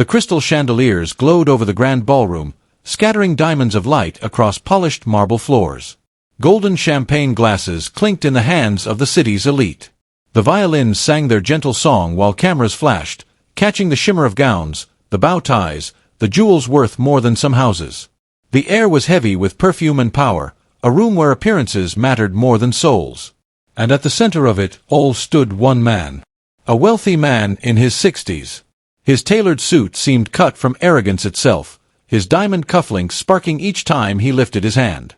The crystal chandeliers glowed over the grand ballroom, scattering diamonds of light across polished marble floors. Golden champagne glasses clinked in the hands of the city's elite. The violins sang their gentle song while cameras flashed, catching the shimmer of gowns, the bow ties, the jewels worth more than some houses. The air was heavy with perfume and power, a room where appearances mattered more than souls. And at the center of it all stood one man. A wealthy man in his 60s. His tailored suit seemed cut from arrogance itself, his diamond cufflinks sparking each time he lifted his hand.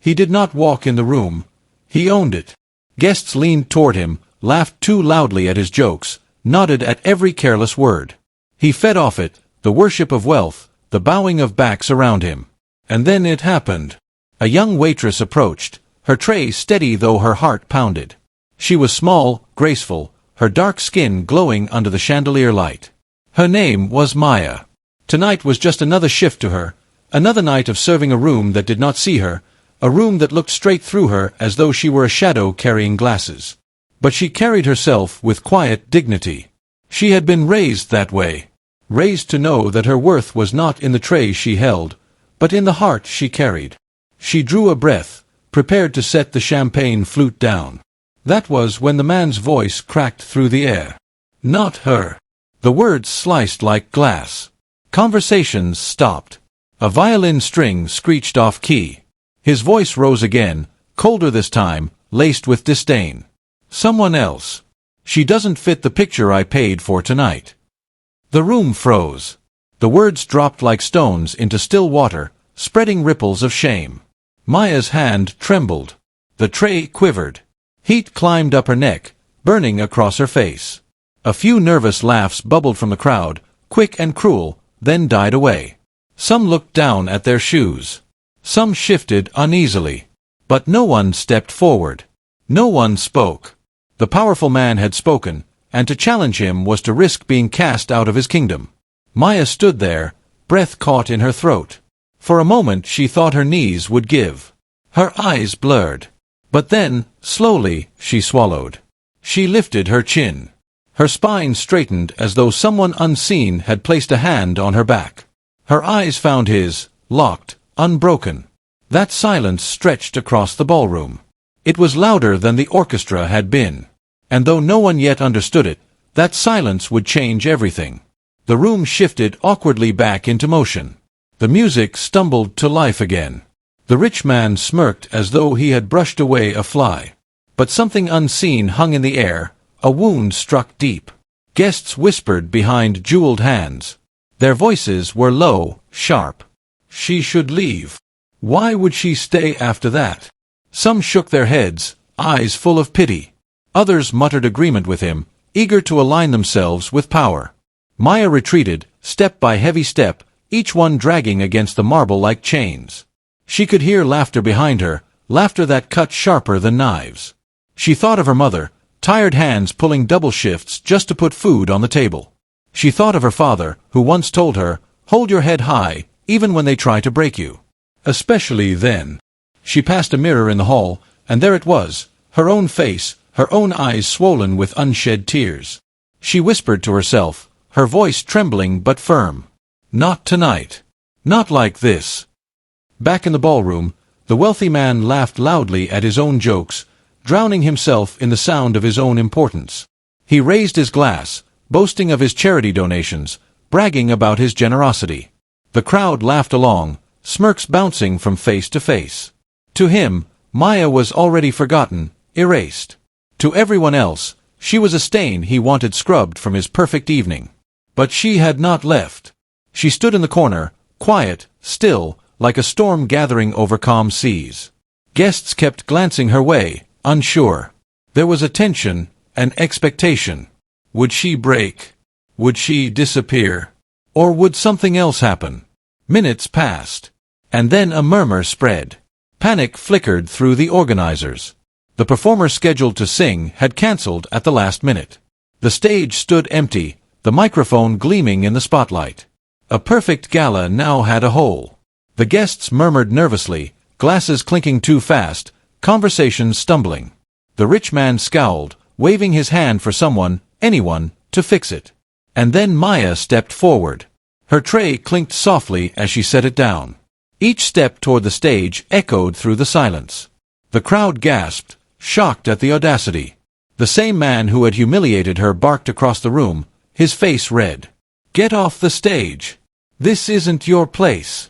He did not walk in the room. He owned it. Guests leaned toward him, laughed too loudly at his jokes, nodded at every careless word. He fed off it, the worship of wealth, the bowing of backs around him. And then it happened. A young waitress approached, her tray steady though her heart pounded. She was small, graceful, her dark skin glowing under the chandelier light. Her name was Maya. Tonight was just another shift to her, another night of serving a room that did not see her, a room that looked straight through her as though she were a shadow carrying glasses. But she carried herself with quiet dignity. She had been raised that way. Raised to know that her worth was not in the tray she held, but in the heart she carried. She drew a breath, prepared to set the champagne flute down. That was when the man's voice cracked through the air. Not her. The words sliced like glass. Conversations stopped. A violin string screeched off key. His voice rose again, colder this time, laced with disdain. Someone else. She doesn't fit the picture I paid for tonight. The room froze. The words dropped like stones into still water, spreading ripples of shame. Maya's hand trembled. The tray quivered. Heat climbed up her neck, burning across her face. A few nervous laughs bubbled from the crowd, quick and cruel, then died away. Some looked down at their shoes. Some shifted uneasily. But no one stepped forward. No one spoke. The powerful man had spoken, and to challenge him was to risk being cast out of his kingdom. Maya stood there, breath caught in her throat. For a moment she thought her knees would give. Her eyes blurred. But then, slowly, she swallowed. She lifted her chin. Her spine straightened as though someone unseen had placed a hand on her back. Her eyes found his, locked, unbroken. That silence stretched across the ballroom. It was louder than the orchestra had been. And though no one yet understood it, that silence would change everything. The room shifted awkwardly back into motion. The music stumbled to life again. The rich man smirked as though he had brushed away a fly. But something unseen hung in the air, a wound struck deep. Guests whispered behind jeweled hands. Their voices were low, sharp. She should leave. Why would she stay after that? Some shook their heads, eyes full of pity. Others muttered agreement with him, eager to align themselves with power. Maya retreated, step by heavy step, each one dragging against the marble like chains. She could hear laughter behind her, laughter that cut sharper than knives. She thought of her mother, tired hands pulling double shifts just to put food on the table. She thought of her father, who once told her, "Hold your head high, even when they try to break you." Especially then. She passed a mirror in the hall, and there it was, her own face, her own eyes swollen with unshed tears. She whispered to herself, her voice trembling but firm. Not tonight. Not like this. Back in the ballroom, the wealthy man laughed loudly at his own jokes, drowning himself in the sound of his own importance. He raised his glass, boasting of his charity donations, bragging about his generosity. The crowd laughed along, smirks bouncing from face to face. To him, Maya was already forgotten, erased. To everyone else, she was a stain he wanted scrubbed from his perfect evening. But she had not left. She stood in the corner, quiet, still, like a storm gathering over calm seas. Guests kept glancing her way, unsure. There was a tension, an expectation. Would she break? Would she disappear? Or would something else happen? Minutes passed. And then a murmur spread. Panic flickered through the organizers. The performer scheduled to sing had cancelled at the last minute. The stage stood empty, the microphone gleaming in the spotlight. A perfect gala now had a hole. The guests murmured nervously, glasses clinking too fast, conversations stumbling. The rich man scowled, waving his hand for someone, anyone, to fix it. And then Maya stepped forward. Her tray clinked softly as she set it down. Each step toward the stage echoed through the silence. The crowd gasped, shocked at the audacity. The same man who had humiliated her barked across the room, his face red. "Get off the stage! This isn't your place!"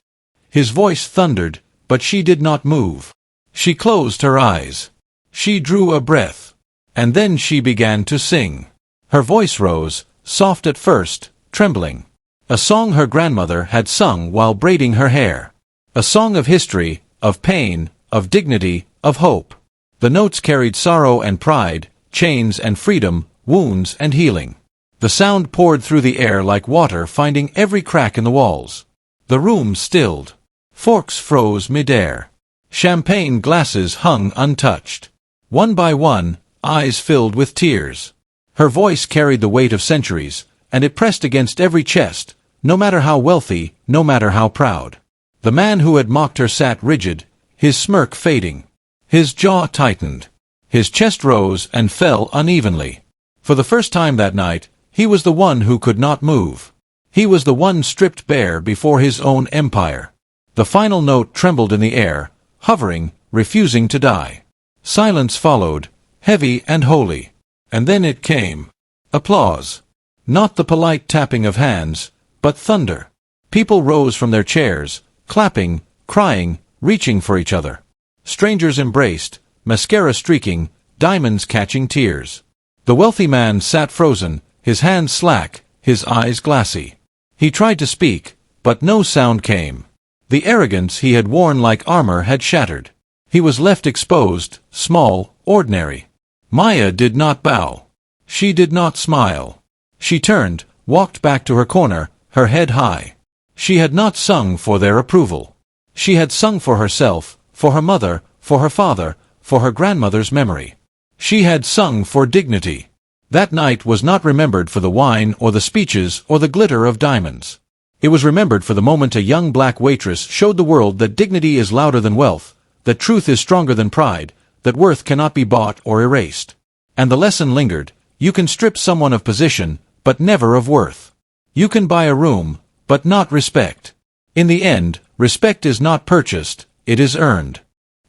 His voice thundered, but she did not move. She closed her eyes. She drew a breath. And then she began to sing. Her voice rose, soft at first, trembling. A song her grandmother had sung while braiding her hair. A song of history, of pain, of dignity, of hope. The notes carried sorrow and pride, chains and freedom, wounds and healing. The sound poured through the air like water finding every crack in the walls. The room stilled. Forks froze mid-air. Champagne glasses hung untouched. One by one, eyes filled with tears. Her voice carried the weight of centuries, and it pressed against every chest, no matter how wealthy, no matter how proud. The man who had mocked her sat rigid, his smirk fading. His jaw tightened. His chest rose and fell unevenly. For the first time that night, he was the one who could not move. He was the one stripped bare before his own empire. The final note trembled in the air, hovering, refusing to die. Silence followed, heavy and holy. And then it came. Applause. Not the polite tapping of hands, but thunder. People rose from their chairs, clapping, crying, reaching for each other. Strangers embraced, mascara streaking, diamonds catching tears. The wealthy man sat frozen, his hands slack, his eyes glassy. He tried to speak, but no sound came. The arrogance he had worn like armor had shattered. He was left exposed, small, ordinary. Maya did not bow. She did not smile. She turned, walked back to her corner, her head high. She had not sung for their approval. She had sung for herself, for her mother, for her father, for her grandmother's memory. She had sung for dignity. That night was not remembered for the wine or the speeches or the glitter of diamonds. It was remembered for the moment a young black waitress showed the world that dignity is louder than wealth, that truth is stronger than pride, that worth cannot be bought or erased. And the lesson lingered: you can strip someone of position, but never of worth. You can buy a room, but not respect. In the end, respect is not purchased, it is earned.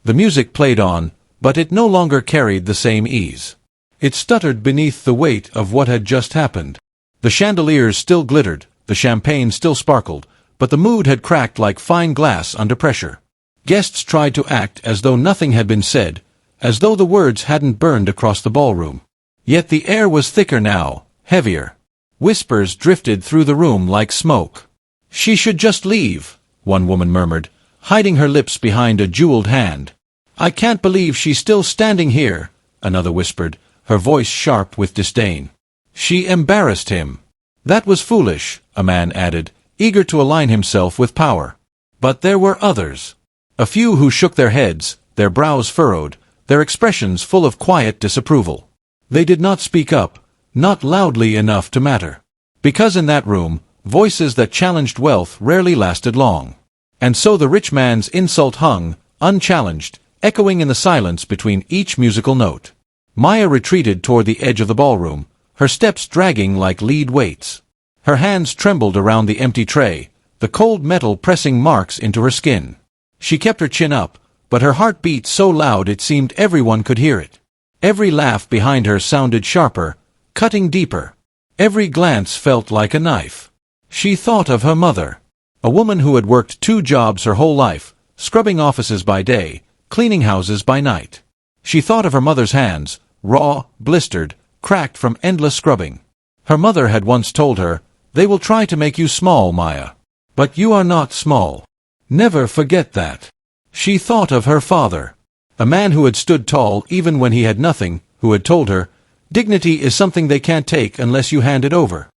The music played on, but it no longer carried the same ease. It stuttered beneath the weight of what had just happened. The chandeliers still glittered, the champagne still sparkled, but the mood had cracked like fine glass under pressure. Guests tried to act as though nothing had been said, as though the words hadn't burned across the ballroom. Yet the air was thicker now, heavier. Whispers drifted through the room like smoke. "She should just leave," one woman murmured, hiding her lips behind a jeweled hand. "I can't believe she's still standing here," another whispered, her voice sharp with disdain. "She embarrassed him." "That was foolish," a man added, eager to align himself with power. But there were others. A few who shook their heads, their brows furrowed, their expressions full of quiet disapproval. They did not speak up, not loudly enough to matter. Because in that room, voices that challenged wealth rarely lasted long. And so the rich man's insult hung, unchallenged, echoing in the silence between each musical note. Maya retreated toward the edge of the ballroom, her steps dragging like lead weights. Her hands trembled around the empty tray, the cold metal pressing marks into her skin. She kept her chin up, but her heart beat so loud it seemed everyone could hear it. Every laugh behind her sounded sharper, cutting deeper. Every glance felt like a knife. She thought of her mother, a woman who had worked 2 jobs her whole life, scrubbing offices by day, cleaning houses by night. She thought of her mother's hands, raw, blistered, cracked from endless scrubbing. Her mother had once told her, "They will try to make you small, Maya. But you are not small. Never forget that." She thought of her father, a man who had stood tall even when he had nothing, who had told her, "Dignity is something they can't take unless you hand it over."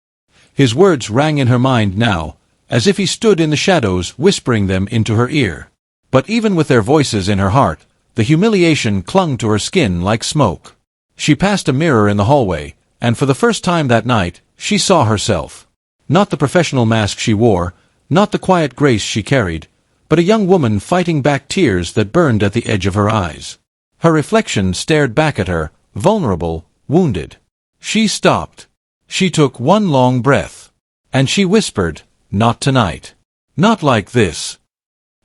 His words rang in her mind now, as if he stood in the shadows whispering them into her ear. But even with their voices in her heart, the humiliation clung to her skin like smoke. She passed a mirror in the hallway, and for the first time that night, she saw herself. Not the professional mask she wore, not the quiet grace she carried, but a young woman fighting back tears that burned at the edge of her eyes. Her reflection stared back at her, vulnerable, wounded. She stopped. She took one long breath. And she whispered, "Not tonight. Not like this."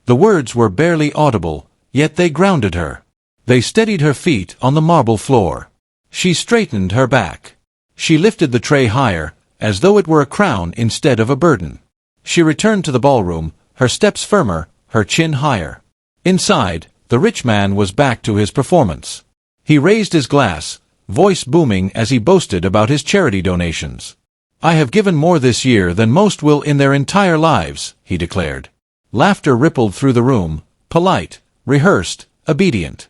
The words were barely audible, yet they grounded her. They steadied her feet on the marble floor. She straightened her back. She lifted the tray higher, as though it were a crown instead of a burden. She returned to the ballroom, her steps firmer, her chin higher. Inside, the rich man was back to his performance. He raised his glass, voice booming as he boasted about his charity donations. "I have given more this year than most will in their entire lives," he declared. Laughter rippled through the room, polite, rehearsed, obedient.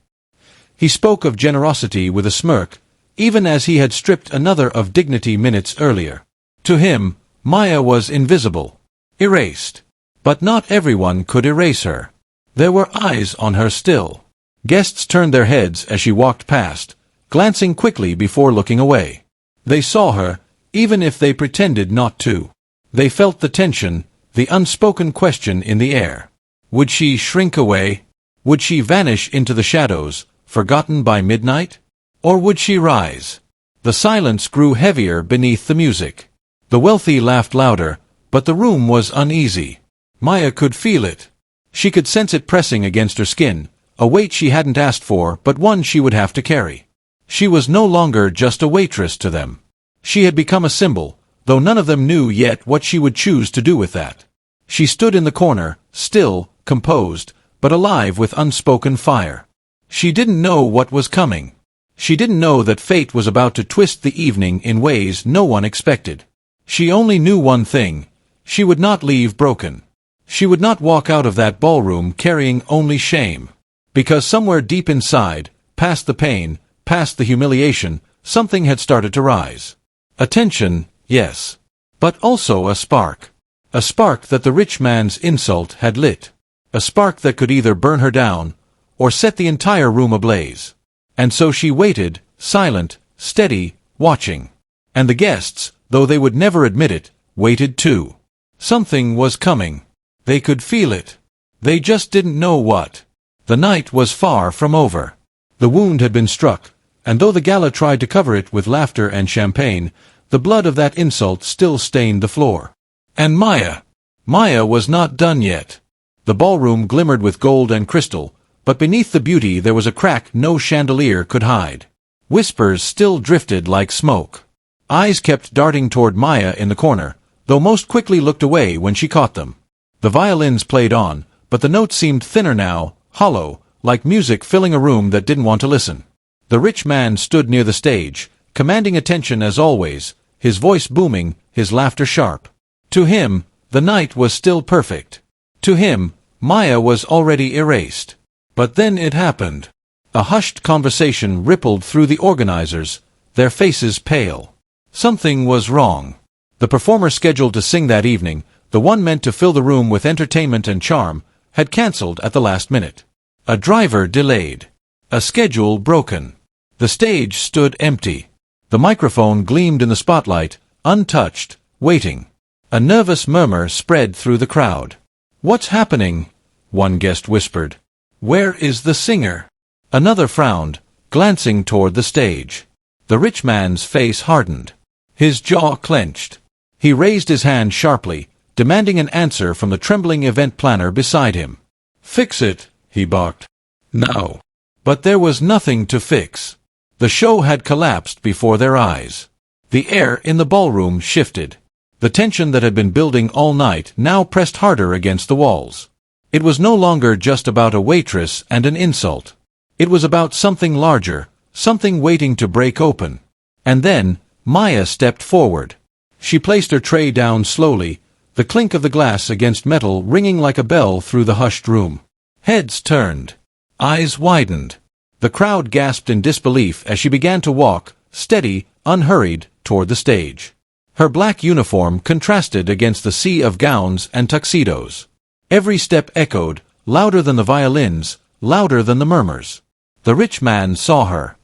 He spoke of generosity with a smirk, even as he had stripped another of dignity minutes earlier. To him, Maya was invisible, erased. But not everyone could erase her. There were eyes on her still. Guests turned their heads as she walked past, glancing quickly before looking away. They saw her, even if they pretended not to. They felt the tension, the unspoken question in the air. Would she shrink away? Would she vanish into the shadows, forgotten by midnight? Or would she rise? The silence grew heavier beneath the music. The wealthy laughed louder, but the room was uneasy. Maya could feel it. She could sense it pressing against her skin, a weight she hadn't asked for but one she would have to carry. She was no longer just a waitress to them. She had become a symbol, though none of them knew yet what she would choose to do with that. She stood in the corner, still, composed, but alive with unspoken fire. She didn't know what was coming. She didn't know that fate was about to twist the evening in ways no one expected. She only knew one thing: she would not leave broken. She would not walk out of that ballroom carrying only shame. Because somewhere deep inside, past the pain, past the humiliation, something had started to rise. A tension, yes. But also a spark. A spark that the rich man's insult had lit. A spark that could either burn her down, or set the entire room ablaze. And so she waited, silent, steady, watching. And the guests, though they would never admit it, waited too. Something was coming. They could feel it. They just didn't know what. The night was far from over. The wound had been struck, and though the gala tried to cover it with laughter and champagne, the blood of that insult still stained the floor. And Maya was not done yet. The ballroom glimmered with gold and crystal, but beneath the beauty there was a crack no chandelier could hide. Whispers still drifted like smoke. Eyes kept darting toward Maya in the corner, though most quickly looked away when she caught them. The violins played on, but the notes seemed thinner now, hollow, like music filling a room that didn't want to listen. The rich man stood near the stage, commanding attention as always, his voice booming, his laughter sharp. To him, the night was still perfect. To him, Maya was already erased. But then it happened. A hushed conversation rippled through the organizers, their faces pale. Something was wrong. The performer scheduled to sing that evening, the one meant to fill the room with entertainment and charm, had cancelled at the last minute. A driver delayed. A schedule broken. The stage stood empty. The microphone gleamed in the spotlight, untouched, waiting. A nervous murmur spread through the crowd. "What's happening?" one guest whispered. "Where is the singer?" Another frowned, glancing toward the stage. The rich man's face hardened. His jaw clenched. He raised his hand sharply, demanding an answer from the trembling event planner beside him. "Fix it," he barked. "Now." But there was nothing to fix. The show had collapsed before their eyes. The air in the ballroom shifted. The tension that had been building all night now pressed harder against the walls. It was no longer just about a waitress and an insult. It was about something larger, something waiting to break open. And then, Maya stepped forward. She placed her tray down slowly, the clink of the glass against metal ringing like a bell through the hushed room. Heads turned. Eyes widened. The crowd gasped in disbelief as she began to walk, steady, unhurried, toward the stage. Her black uniform contrasted against the sea of gowns and tuxedos. Every step echoed, louder than the violins, louder than the murmurs. The rich man saw her.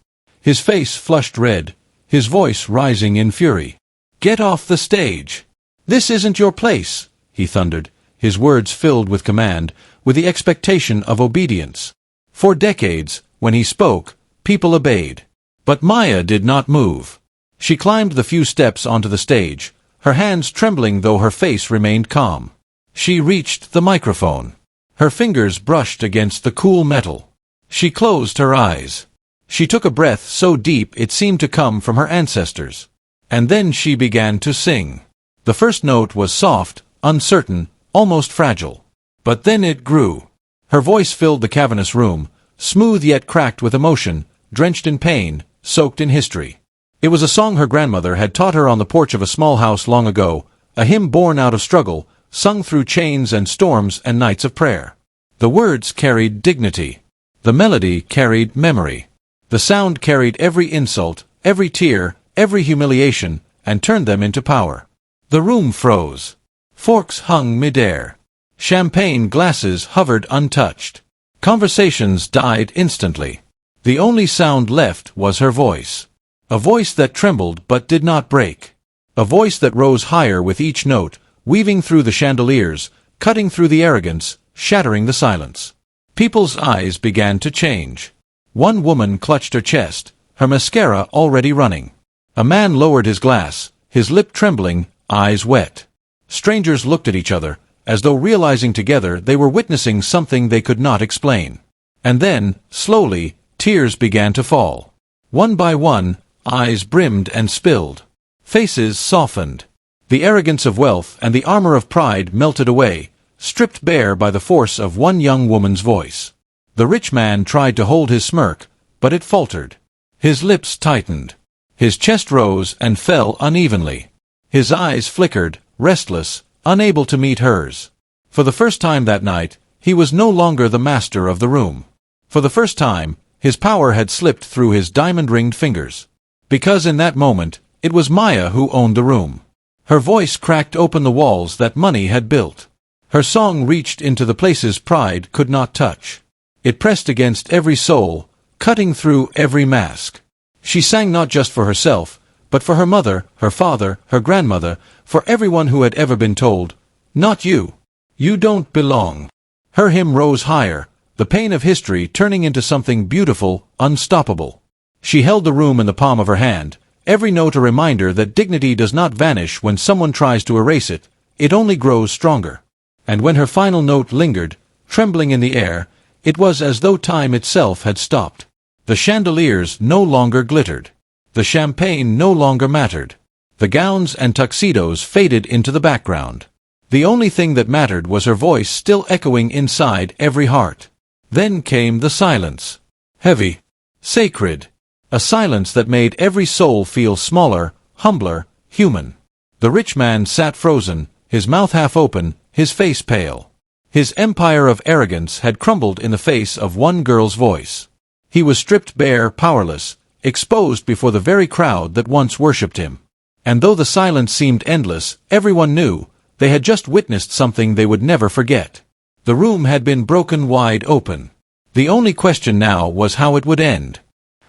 His face flushed red, his voice rising in fury. "Get off the stage! This isn't your place!" he thundered, his words filled with command, with the expectation of obedience. For decades, when he spoke, people obeyed. But Maya did not move. She climbed the few steps onto the stage, her hands trembling though her face remained calm. She reached the microphone. Her fingers brushed against the cool metal. She closed her eyes. She took a breath so deep it seemed to come from her ancestors. And then she began to sing. The first note was soft, uncertain, almost fragile. But then it grew. Her voice filled the cavernous room, smooth yet cracked with emotion, drenched in pain, soaked in history. It was a song her grandmother had taught her on the porch of a small house long ago, a hymn born out of struggle, sung through chains and storms and nights of prayer. The words carried dignity. The melody carried memory. The sound carried every insult, every tear, every humiliation, and turned them into power. The room froze. Forks hung midair. Champagne glasses hovered untouched. Conversations died instantly. The only sound left was her voice. A voice that trembled but did not break. A voice that rose higher with each note, weaving through the chandeliers, cutting through the arrogance, shattering the silence. People's eyes began to change. One woman clutched her chest, her mascara already running. A man lowered his glass, his lip trembling, eyes wet. Strangers looked at each other, as though realizing together they were witnessing something they could not explain. And then, slowly, tears began to fall. One by one, eyes brimmed and spilled. Faces softened. The arrogance of wealth and the armor of pride melted away, stripped bare by the force of one young woman's voice. The rich man tried to hold his smirk, but it faltered. His lips tightened. His chest rose and fell unevenly. His eyes flickered, restless, unable to meet hers. For the first time that night, he was no longer the master of the room. For the first time, his power had slipped through his diamond-ringed fingers. Because in that moment, it was Maya who owned the room. Her voice cracked open the walls that money had built. Her song reached into the places pride could not touch. It pressed against every soul, cutting through every mask. She sang not just for herself, but for her mother, her father, her grandmother, for everyone who had ever been told, "Not you. You don't belong." Her hymn rose higher, the pain of history turning into something beautiful, unstoppable. She held the room in the palm of her hand, every note a reminder that dignity does not vanish when someone tries to erase it, it only grows stronger. And when her final note lingered, trembling in the air, it was as though time itself had stopped. The chandeliers no longer glittered. The champagne no longer mattered. The gowns and tuxedos faded into the background. The only thing that mattered was her voice still echoing inside every heart. Then came the silence. Heavy. Sacred. A silence that made every soul feel smaller, humbler, human. The rich man sat frozen, his mouth half open, his face pale. His empire of arrogance had crumbled in the face of one girl's voice. He was stripped bare, powerless, exposed before the very crowd that once worshipped him. And though the silence seemed endless, everyone knew, they had just witnessed something they would never forget. The room had been broken wide open. The only question now was how it would end.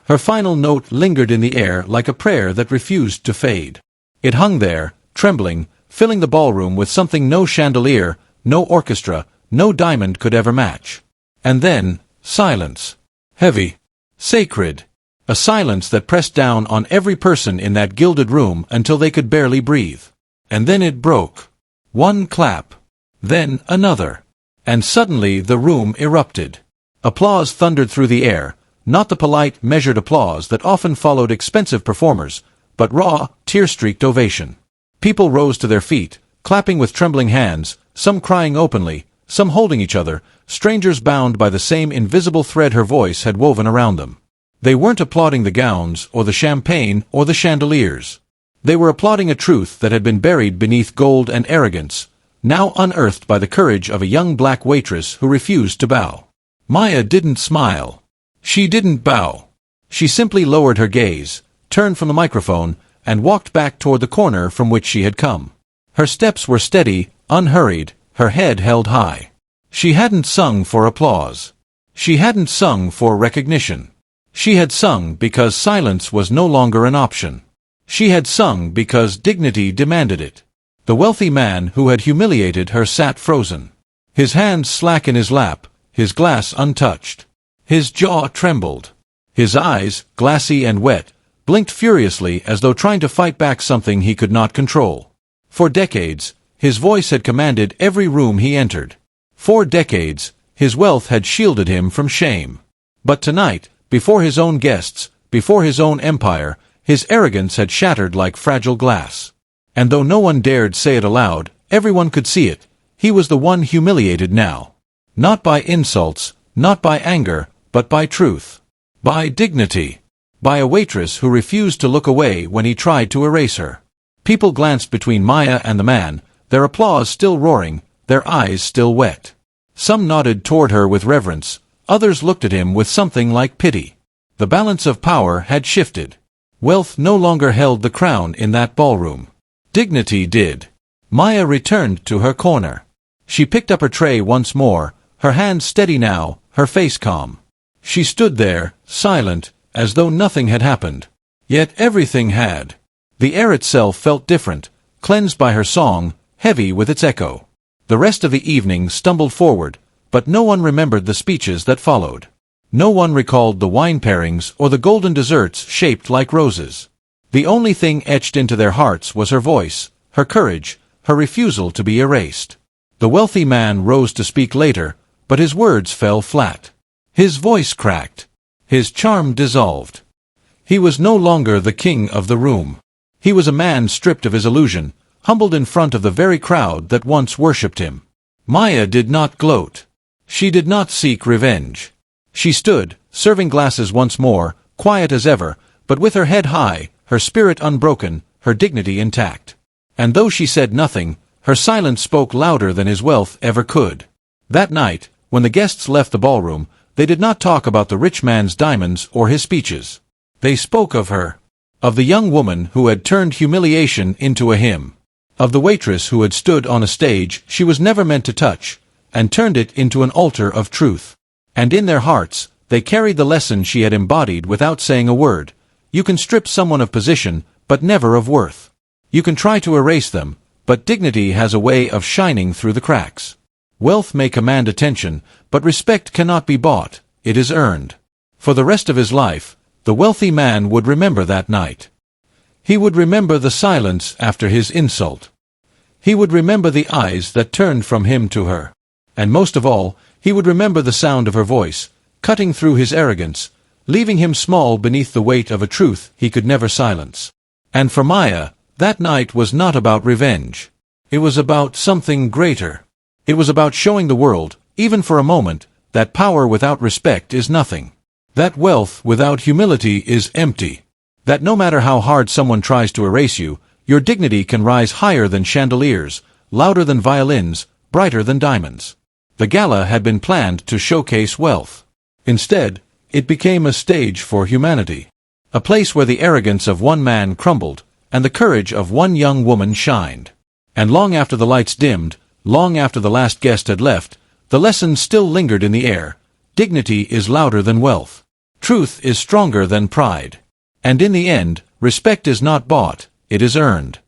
Her final note lingered in the air like a prayer that refused to fade. It hung there, trembling, filling the ballroom with something no chandelier, no orchestra, no diamond could ever match. And then, silence. Heavy. Sacred. A silence that pressed down on every person in that gilded room until they could barely breathe. And then it broke. One clap. Then another. And suddenly the room erupted. Applause thundered through the air, not the polite, measured applause that often followed expensive performers, but raw, tear-streaked ovation. People rose to their feet, clapping with trembling hands, some crying openly, some holding each other, strangers bound by the same invisible thread her voice had woven around them. They weren't applauding the gowns, or the champagne, or the chandeliers. They were applauding a truth that had been buried beneath gold and arrogance, now unearthed by the courage of a young black waitress who refused to bow. Maya didn't smile. She didn't bow. She simply lowered her gaze, turned from the microphone, and walked back toward the corner from which she had come. Her steps were steady, unhurried, her head held high. She hadn't sung for applause. She hadn't sung for recognition. She had sung because silence was no longer an option. She had sung because dignity demanded it. The wealthy man who had humiliated her sat frozen. His hands slack in his lap, his glass untouched. His jaw trembled. His eyes, glassy and wet, blinked furiously as though trying to fight back something he could not control. For decades, his voice had commanded every room he entered. For decades, his wealth had shielded him from shame. But tonight, before his own guests, before his own empire, his arrogance had shattered like fragile glass. And though no one dared say it aloud, everyone could see it. He was the one humiliated now. Not by insults, not by anger, but by truth. By dignity. By a waitress who refused to look away when he tried to erase her. People glanced between Maya and the man, their applause still roaring, their eyes still wet. Some nodded toward her with reverence, others looked at him with something like pity. The balance of power had shifted. Wealth no longer held the crown in that ballroom. Dignity did. Maya returned to her corner. She picked up her tray once more, her hands steady now, her face calm. She stood there, silent, as though nothing had happened. Yet everything had. The air itself felt different, cleansed by her song, heavy with its echo. The rest of the evening stumbled forward, but no one remembered the speeches that followed. No one recalled the wine pairings or the golden desserts shaped like roses. The only thing etched into their hearts was her voice, her courage, her refusal to be erased. The wealthy man rose to speak later, but his words fell flat. His voice cracked. His charm dissolved. He was no longer the king of the room. He was a man stripped of his illusion, humbled in front of the very crowd that once worshipped him. Maya did not gloat. She did not seek revenge. She stood, serving glasses once more, quiet as ever, but with her head high, her spirit unbroken, her dignity intact. And though she said nothing, her silence spoke louder than his wealth ever could. That night, when the guests left the ballroom, they did not talk about the rich man's diamonds or his speeches. They spoke of her. Of the young woman who had turned humiliation into a hymn. Of the waitress who had stood on a stage she was never meant to touch, and turned it into an altar of truth. And in their hearts, they carried the lesson she had embodied without saying a word. You can strip someone of position, but never of worth. You can try to erase them, but dignity has a way of shining through the cracks. Wealth may command attention, but respect cannot be bought, it is earned. For the rest of his life, the wealthy man would remember that night. He would remember the silence after his insult. He would remember the eyes that turned from him to her. And most of all, he would remember the sound of her voice, cutting through his arrogance, leaving him small beneath the weight of a truth he could never silence. And for Maya, that night was not about revenge. It was about something greater. It was about showing the world, even for a moment, that power without respect is nothing. That wealth without humility is empty. That no matter how hard someone tries to erase you, your dignity can rise higher than chandeliers, louder than violins, brighter than diamonds. The gala had been planned to showcase wealth. Instead, it became a stage for humanity. A place where the arrogance of one man crumbled, and the courage of one young woman shined. And long after the lights dimmed, long after the last guest had left, the lesson still lingered in the air. Dignity is louder than wealth. Truth is stronger than pride. And in the end, respect is not bought, it is earned.